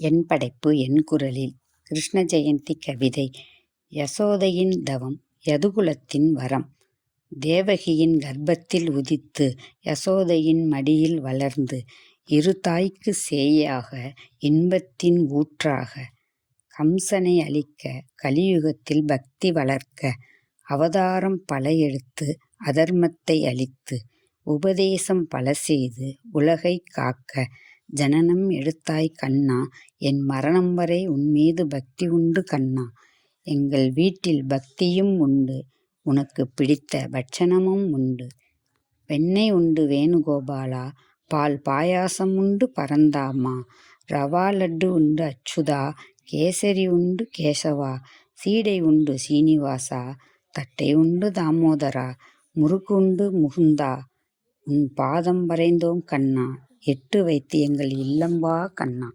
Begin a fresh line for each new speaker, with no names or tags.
என் படைப்பு என் குரலில் கிருஷ்ண ஜெயந்தி கவிதை. யசோதையின் தவம் யதுகுலத்தின் வரம். தேவகியின் கர்ப்பத்தில் உதித்து யசோதையின் மடியில் வளர்ந்து இரு தாய்க்கு சேயாக இன்பத்தின் ஊற்றாக கம்சனை அழிக்க கலியுகத்தில் பக்தி வளர்க்க அவதாரம் பல எடுத்து அதர்மத்தை அழித்து உபதேசம் பல செய்து உலகை காக்க ஜனனம் எடுத்தாய் கண்ணா, என் மரணம் வரை உன்மீது பக்தி உண்டு கண்ணா. எங்கள் வீட்டில் பக்தியும் உண்டு, உனக்கு பிடித்த பட்சணமும் உண்டு. வெண்ணெய் உண்டு வேணுகோபாலா, பால் பாயாசம் உண்டு பரந்தாமா, ரவா லட்டு உண்டு அச்சுதா, கேசரி உண்டு கேசவா, சீடை உண்டு சீனிவாசா, தட்டை உண்டு தாமோதரா, முறுக்கு உண்டு முகுந்தா. உன் பாதம் வரைந்தோம் கண்ணா, எட்டு வைத்து எங்கள் இல்லம் வா கண்ணா.